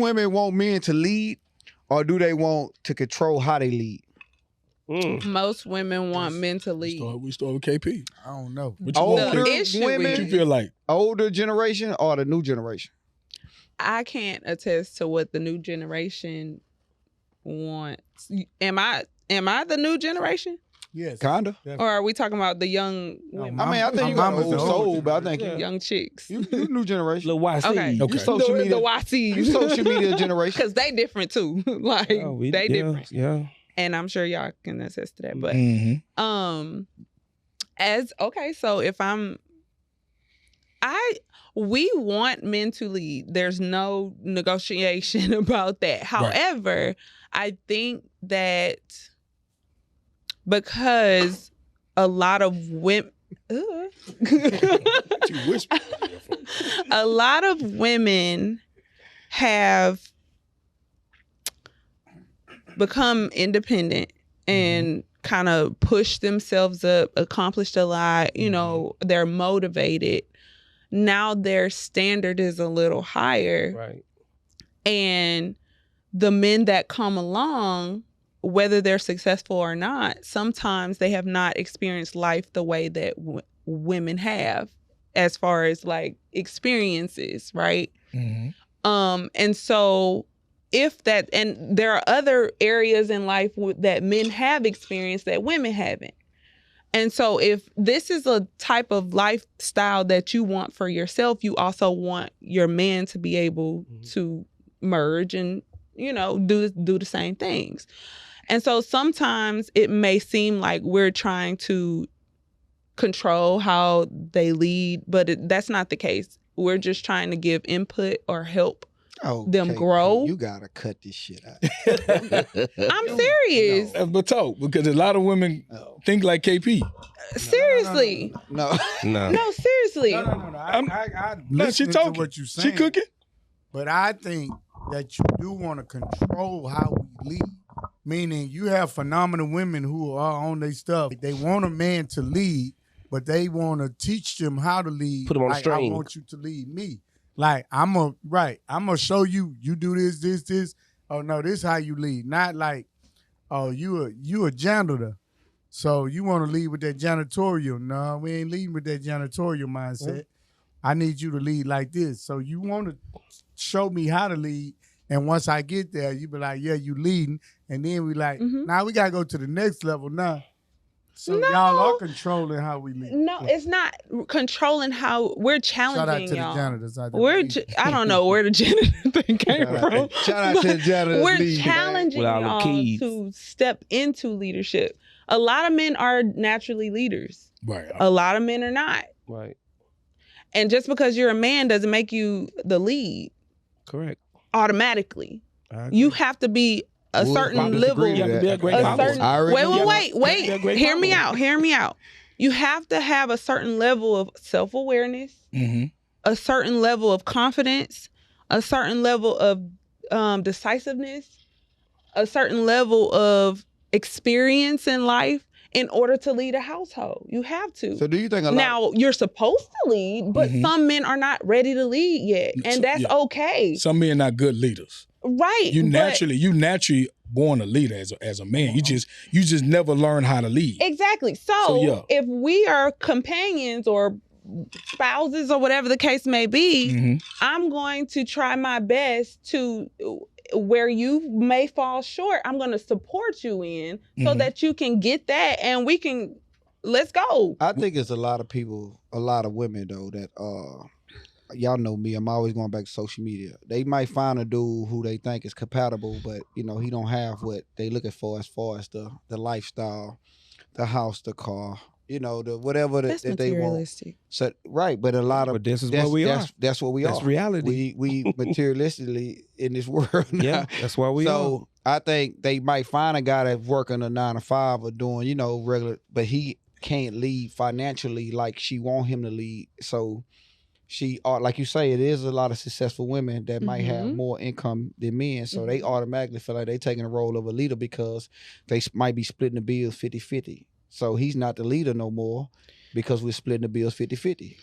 Women want men to lead, or do they want to control how they lead? Most women want men to lead. We start with KP. I don't know. What you Older want, The KP? issue women, What you is, feel like? older generation or the new generation? I can't attest to what the new generation wants. Am I the new generation? Yes. Kinda. Or are we talking about the young women? I mean, I think you my got mama's old the soul, older but I think Young chicks. you new generation. Little YC. Okay. You social The media. YCs. You social media generation. Because they different too. Like, they different. Yeah. And I'm sure y'all can attest to that. But Mm-hmm. So if we want men to lead. There's no negotiation about that. However, I think that because a lot of women a lot of women have become independent and kind of push themselves up, accomplished a lot, they're motivated. Now their standard is a little higher. Right. And the men that come along, whether they're successful or not, sometimes they have not experienced life the way that women have, as far as like experiences, right? And so and there are other areas in life that men have experienced that women haven't. And so if this is a type of lifestyle that you want for yourself, you also want your man to be able to merge and, do the same things. And so sometimes it may seem like we're trying to control how they lead, but that's not the case. We're just trying to give input or help them grow. You gotta cut this shit out. I'm serious. But talk, because a lot of women think like KP. Seriously. No. No, seriously. No. I No, she listening talking. to what you're saying. She cooking. But I think that you do want to control how we lead. Meaning you have phenomenal women who are on their stuff. They want a man to lead, but they want to teach them how to lead. Put them on the like, string. I want you to lead me. Like, I'm gonna show you, you do this. Oh no, this how you lead. Not like, oh, you a janitor. So you want to lead with that janitorial. No, we ain't leading with that janitorial mindset. I need you to lead like this. So you want to show me how to lead. And once I get there, you be like, yeah, you leading. And then we like, now we got to go to the next level now. So y'all are controlling how we lead. No, it's not controlling how we're Shout out challenging to y'all. the janitors. I don't know where the janitor thing came from. Shout out to the janitors. We're lead, man. challenging With all the y'all keys. to step into leadership. A lot of men are naturally leaders. Right. A lot of men are not. Right. And just because you're a man doesn't make you the lead Correct. automatically. You have to be a Would certain probably level. disagree with that. A certain, I already wait. Yeah, great Hear me follower. out. Hear me out. You have to have a certain level of self-awareness, a certain level of confidence, a certain level of decisiveness, a certain level of experience in life in order to lead a household. You have to. So do you think a lot? Now, you're supposed to lead, but some men are not ready to lead yet. And that's okay. Some men not good leaders. Right. You but- naturally born a leader as a man. You just never learn how to lead. Exactly. So yeah. if we are companions or spouses or whatever the case may be, I'm going to try my best to, where you may fall short, I'm going to support you in so that you can get that and we can, let's go. I think it's a lot of people, a lot of women though, that y'all know me, I'm always going back to social media. They might find a dude who they think is compatible, but he don't have what they looking for as far as the lifestyle, the house, the car, the whatever That's that they want. materialistic. So right, but a lot of But this is what we are. That's what we That's are. reality. We materialistically in this world now. Yeah, that's why we are. So I think they might find a guy that's working a 9 to 5 or doing, regular, but he can't lead financially like she want him to lead. So she, like you say, it is a lot of successful women that might have more income than men. So they automatically feel like they taking the role of a leader because they might be splitting the bills 50-50. So he's not the leader no more because we're splitting the bills 50-50.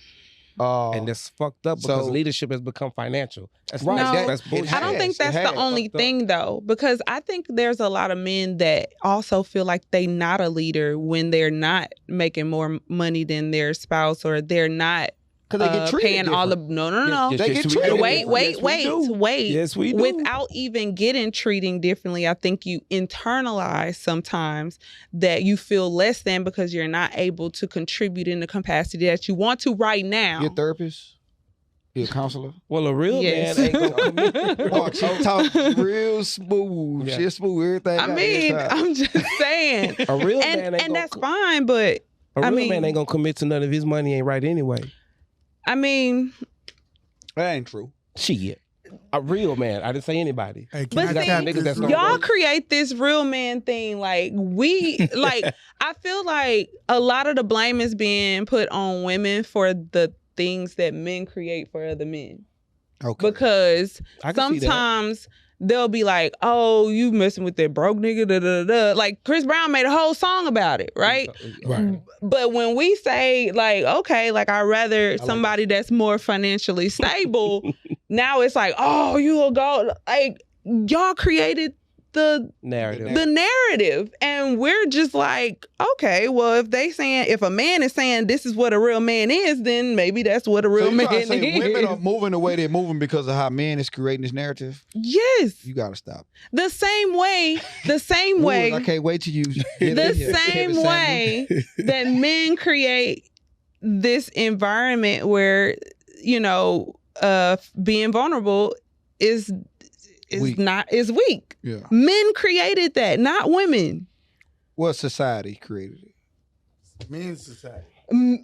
And that's fucked up because so- leadership has become financial. That's Right, No, that's bullshit. I don't think It that's has the only fucked up. thing though, because I think there's a lot of men that also feel like they not a leader when they're not making more money than their spouse or they're not Because they get treated paying all the different. no. Yes, They yes, get we treated do. Wait, Yes, we do. wait. Yes, we do. Without even getting treating differently, I think you internalize sometimes that you feel less than because you're not able to contribute in the capacity that you want to right now. You're a therapist? You're a counselor? Well, a real Yes. man ain't gonna commit. Oh, she talk real smooth. Yeah. She smooth everything. I out mean, inside. I'm just saying. A real man ain't and gonna that's fine, but A I real mean- man ain't gonna commit to none of his money ain't right anyway. I mean, That ain't true. Shit. A real man. I didn't say anybody. Hey, But can see, I tap niggas this that's real not y'all quick? create this real man thing. Like I feel like a lot of the blame is being put on women for the things that men create for other men. Okay. Because I can see that. sometimes they'll be like, "Oh, you messing with that broke nigga." Da, da, da. Like Chris Brown made a whole song about it, right? Right. But when we say like, okay, like I'd rather somebody that's more financially stable, now it's like, oh, you will go like y'all created the Narrative. narrative, and we're just like, okay, well, if a man is saying this is what a real man is, then maybe that's what a real So you man trying to say is. women are moving the way they're moving because of how men is creating this narrative? Yes, You got to stop. the same way Ooh, I can't wait till you get in the here. same Kevin Samuels. way that men create this environment where being vulnerable is Weak. weak. Yeah. Men created that, not women. What society created it? Men's society. Men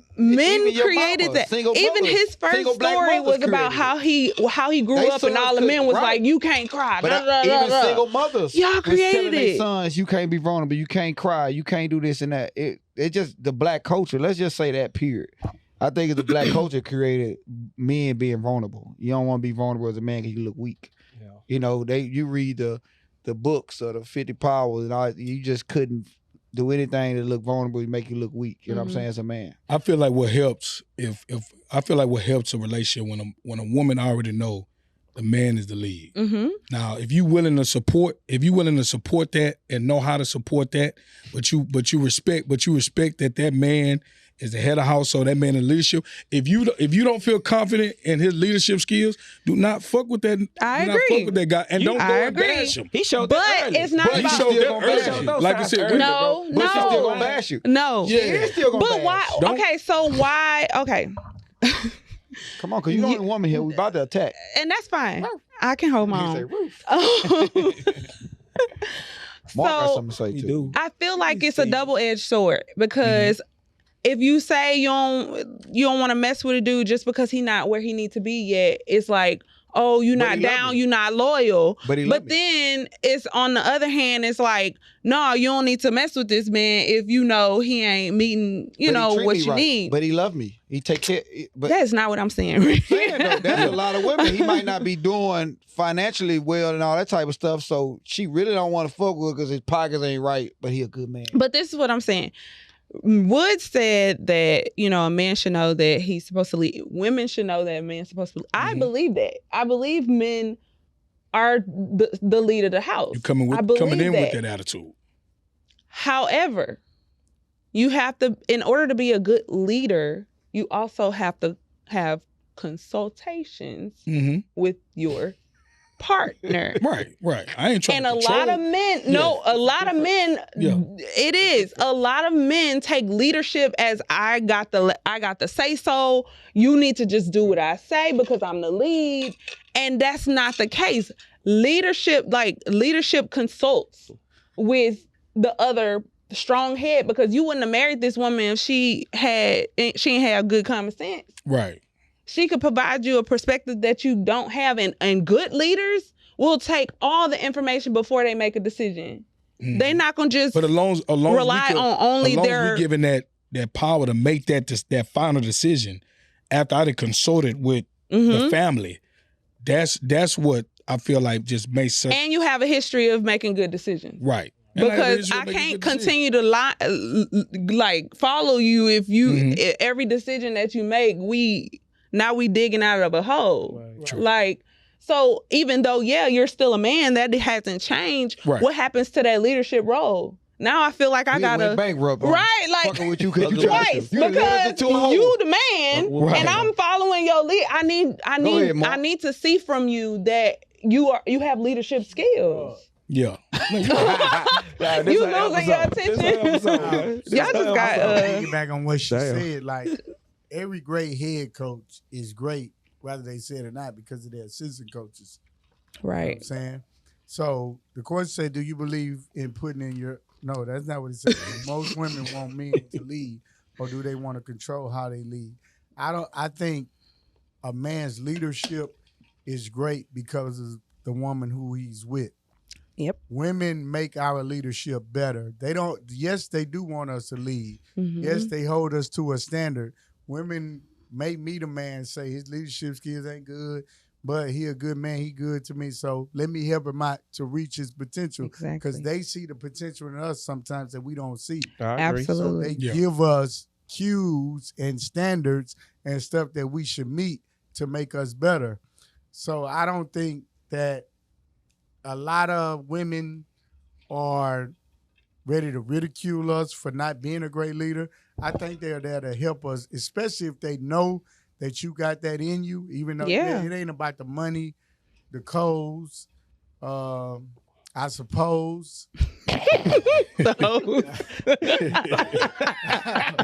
Even your created mama, that. single Even mothers, his first single black story mothers was about created how he grew They up, and sons all the could- men was right. like, "You can't cry." But da, da, da, even da. single mothers, Y'all was telling created their it. sons, you can't be vulnerable, you can't cry, you can't do this and that. It just the black culture. Let's just say that. Period. I think it's the black culture created men being vulnerable. You don't want to be vulnerable as a man because you look weak. Yeah. You know, you read the books of the 50 Powers and all, you just couldn't do anything to look vulnerable to make you look weak. You know what I'm saying? As a man. I feel like what helps if I feel like what helps a relationship when a woman already know the man is the lead. Mm-hmm. Now, if you willing to support that and know how to support that, but you respect that man is the head of household, that man in leadership. If you don't feel confident in his leadership skills, do not fuck with that. I do agree. not fuck with that guy, and don't I go and agree. bash him. He showed But that early. it's not But he about- showed Still that gonna bash early. you. Like I said, No, No, But she's still no, gonna bash you. no. Yeah. She is still gonna But bash. why? Don't- Okay, so why? Okay, Come on, because you're the only woman here. We about to attack. and that's fine. I can hold my You say, own. Ruth. Mark got So something to say You too. do. I feel like it's a double-edged sword because if you say you don't want to mess with a dude just because he not where he needs to be yet, it's like, oh, you But not he love down, me. you not loyal. But he love But me. then it's on the other hand, it's like, no, you don't need to mess with this man if you know he ain't meeting, But he treat what me you right. need. But he love me. He take care. But That's not what I'm saying. saying though, that's a lot of women. He might not be doing financially well and all that type of stuff. So she really don't want to fuck with because his pockets ain't right. But he a good man. But this is what I'm saying. Wood said that, a man should know that he's supposed to lead. Women should know that a man's supposed to lead. I believe that. I believe men are the lead of the house. You coming I in believe with that attitude. However, you have to, in order to be a good leader, you also have to have consultations Mm-hmm. with your partner. Right. I ain't trying And to a control. lot of men, Yeah. it is. A lot of men take leadership as I got the say so. You need to just do what I say because I'm the lead. And that's not the case. Leadership consults with the other strong head because you wouldn't have married this woman if she ain't had good common sense. Right. She could provide you a perspective that you don't have. And good leaders will take all the information before they make a decision. Mhm. They're not going to just But along rely on only their... we given that power to make that final decision after I had consulted with the family. That's what I feel like just makes sense. And you have a history of making good decisions. Right. And Because I can't continue to follow you if you Mhm. every decision that you make, we now we digging out of a hole. Right. True. Like, so even though, yeah, you're still a man, that hasn't changed. Right. What happens to that leadership role? Now I feel like I We gotta went bankrupt. right, like Fucking with you because you twice you done led us because into a hole. you the man Right. and I'm following your lead. I ahead, Mark. need to see from you that you have leadership skills. Yeah. You losing your attention. Y'all just got Piggyback on what she Damn. said, like every great head coach is great, whether they say it or not, because of their assistant coaches. You know what I'm right. saying? So the question said, do you believe in putting in your no, that's not what it said. Most women want men to lead, or do they want to control how they lead? I think a man's leadership is great because of the woman who he's with. Yep. Women make our leadership better. Yes, they do want us to lead. Mhm. Yes, they hold us to a standard. Women may meet a man, say his leadership skills ain't good, but he a good man, he good to me, so let me help him out to reach his potential. Exactly. Because they see the potential in us sometimes that we don't see. I agree. Absolutely. So they Yeah. give us cues and standards and stuff that we should meet to make us better. So I don't think that a lot of women are ready to ridicule us for not being a great leader. I think they're there to help us, especially if they know that you got that in you, even though Yeah. it ain't about the money, the codes, I suppose.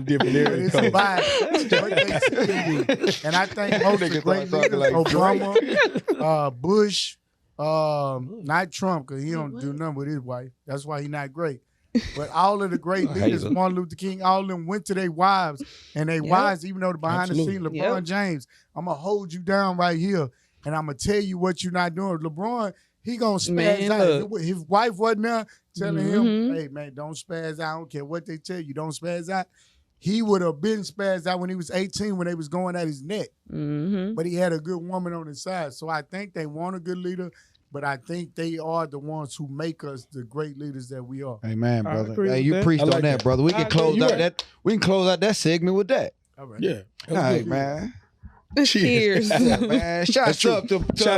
Different But area it's code. about what they see in you. And I think most of the great Niggas leaders, like Obama, Bush, not Trump, because he don't do nothing with his wife. That's why he's not great. But all of the great leaders, Hazel. Martin Luther King, all of them went to their wives, and their wives, even though the behind the Absolutely. scene, LeBron Yep. James, I'm gonna hold you down right here, and I'm gonna tell you what you're not doing. LeBron, he gonna spaz Man, out. look. His wife wasn't there telling him, Mhm. "Hey man, don't spaz out. I don't care what they tell you, don't spaz out." He would have been spazzed out when he was 18 when they was going at his neck, Mm-hmm. but he had a good woman on his side. So I think they want a good leader, but I think they are the ones who make us the great leaders that we are. Amen, I brother. agree Hey, with you that. preached I like on that, that. brother. We I can agree. close You out right. that. We can close out that segment with that. All right. Yeah. All right, man. Cheers. Yeah, man. Shout That's true. out to